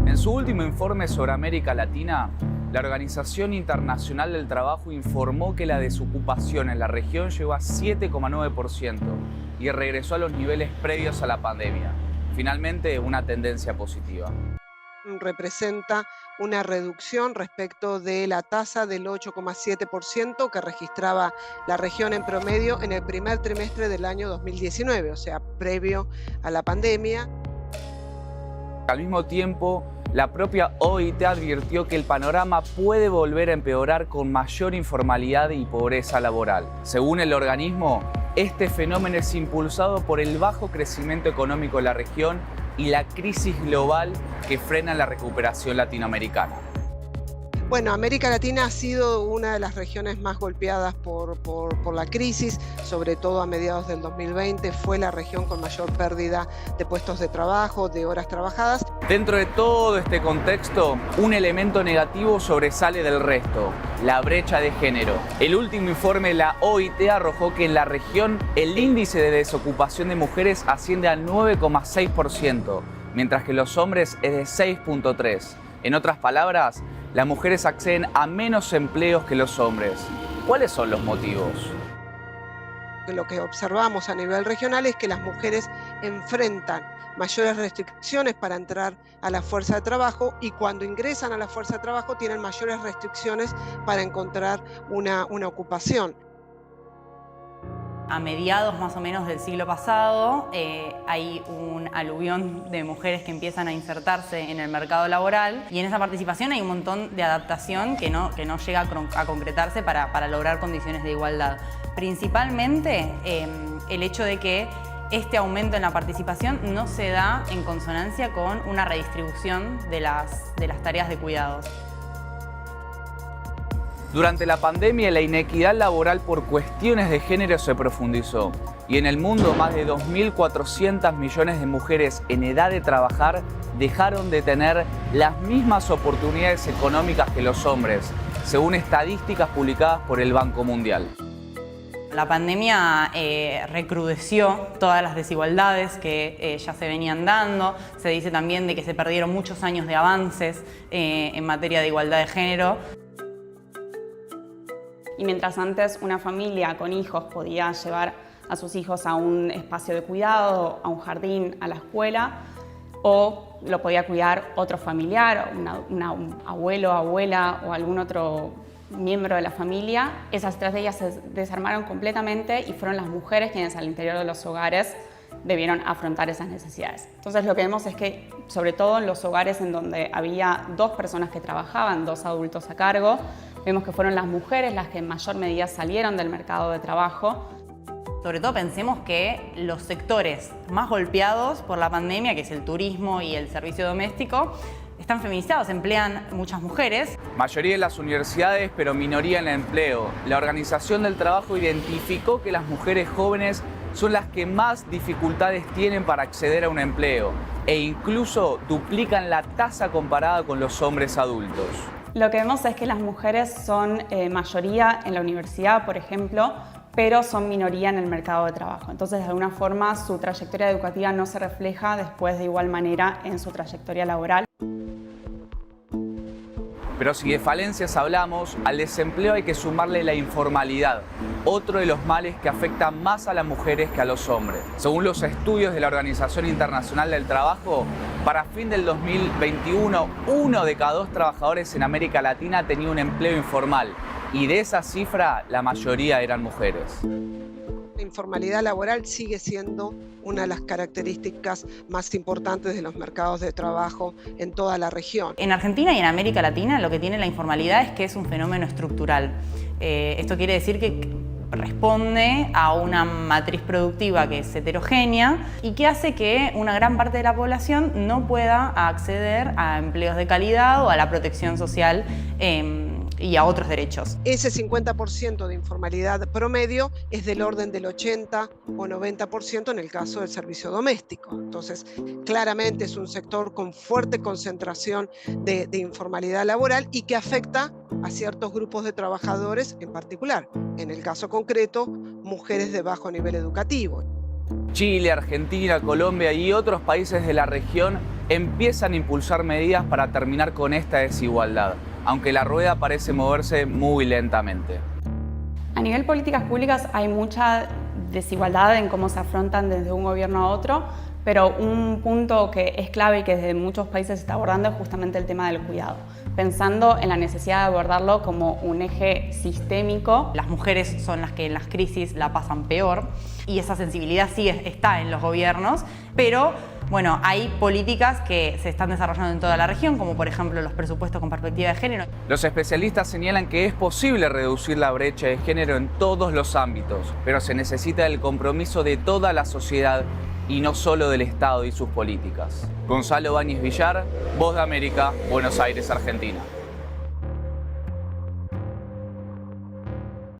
En su último informe sobre América Latina, la Organización Internacional del Trabajo informó que la desocupación en la región llegó a 7,9% y regresó a los niveles previos a la pandemia. Finalmente, una tendencia positiva. Representa una reducción respecto de la tasa del 8,7% que registraba la región en promedio en el primer trimestre del año 2019, o sea, previo a la pandemia. Al mismo tiempo, la propia OIT advirtió que el panorama puede volver a empeorar con mayor informalidad y pobreza laboral. Según el organismo, este fenómeno es impulsado por el bajo crecimiento económico de la región y la crisis global que frena la recuperación latinoamericana. Bueno, América Latina ha sido una de las regiones más golpeadas por la crisis, sobre todo a mediados del 2020, fue la región con mayor pérdida de puestos de trabajo, de horas trabajadas. Dentro de todo este contexto, un elemento negativo sobresale del resto: la brecha de género. El último informe de la OIT arrojó que en la región el índice de desocupación de mujeres asciende al 9,6%, mientras que los hombres es de 6,3%. En otras palabras, las mujeres acceden a menos empleos que los hombres. ¿Cuáles son los motivos? Lo que observamos a nivel regional es que las mujeres enfrentan mayores restricciones para entrar a la fuerza de trabajo y cuando ingresan a la fuerza de trabajo tienen mayores restricciones para encontrar una ocupación. A mediados más o menos del siglo pasado hay un aluvión de mujeres que empiezan a insertarse en el mercado laboral y en esa participación hay un montón de adaptación que no llega a concretarse para lograr condiciones de igualdad. Principalmente el hecho de que este aumento en la participación no se da en consonancia con una redistribución de las tareas de cuidados. Durante la pandemia, la inequidad laboral por cuestiones de género se profundizó y en el mundo más de 2.400 millones de mujeres en edad de trabajar dejaron de tener las mismas oportunidades económicas que los hombres, según estadísticas publicadas por el Banco Mundial. La pandemia recrudeció todas las desigualdades que ya se venían dando. Se dice también de que se perdieron muchos años de avances en materia de igualdad de género. Y mientras antes una familia con hijos podía llevar a sus hijos a un espacio de cuidado, a un jardín, a la escuela, o lo podía cuidar otro familiar, un abuelo, abuela o algún otro miembro de la familia, esas estrategias se desarmaron completamente y fueron las mujeres quienes al interior de los hogares debieron afrontar esas necesidades. Entonces lo que vemos es que, sobre todo en los hogares en donde había dos personas que trabajaban, dos adultos a cargo, vemos que fueron las mujeres las que en mayor medida salieron del mercado de trabajo. Sobre todo pensemos que los sectores más golpeados por la pandemia, que es el turismo y el servicio doméstico, están feminizados, emplean muchas mujeres. Mayoría en las universidades, pero minoría en el empleo. La Organización del Trabajo identificó que las mujeres jóvenes son las que más dificultades tienen para acceder a un empleo e incluso duplican la tasa comparada con los hombres adultos. Lo que vemos es que las mujeres son mayoría en la universidad, por ejemplo, pero son minoría en el mercado de trabajo. Entonces, de alguna forma, su trayectoria educativa no se refleja después de igual manera en su trayectoria laboral. Pero si de falencias hablamos, al desempleo hay que sumarle la informalidad, otro de los males que afecta más a las mujeres que a los hombres. Según los estudios de la Organización Internacional del Trabajo, para fin del 2021, 1 de cada 2 trabajadores en América Latina tenía un empleo informal y de esa cifra la mayoría eran mujeres. La informalidad laboral sigue siendo una de las características más importantes de los mercados de trabajo en toda la región. En Argentina y en América Latina lo que tiene la informalidad es que es un fenómeno estructural. Esto quiere decir que responde a una matriz productiva que es heterogénea y que hace que una gran parte de la población no pueda acceder a empleos de calidad o a la protección social y a otros derechos. Ese 50% de informalidad promedio es del orden del 80 o 90% en el caso del servicio doméstico. Entonces, claramente es un sector con fuerte concentración de informalidad laboral y que afecta a ciertos grupos de trabajadores en particular. En el caso concreto, mujeres de bajo nivel educativo. Chile, Argentina, Colombia y otros países de la región empiezan a impulsar medidas para terminar con esta desigualdad, aunque la rueda parece moverse muy lentamente. A nivel políticas públicas hay mucha desigualdad en cómo se afrontan desde un gobierno a otro, pero un punto que es clave y que desde muchos países se está abordando es justamente el tema del cuidado, pensando en la necesidad de abordarlo como un eje sistémico. Las mujeres son las que en las crisis la pasan peor y esa sensibilidad sí está en los gobiernos, pero bueno, hay políticas que se están desarrollando en toda la región, como por ejemplo los presupuestos con perspectiva de género. Los especialistas señalan que es posible reducir la brecha de género en todos los ámbitos, pero se necesita el compromiso de toda la sociedad y no solo del Estado y sus políticas. Gonzalo Báñez Villar, Voz de América, Buenos Aires, Argentina.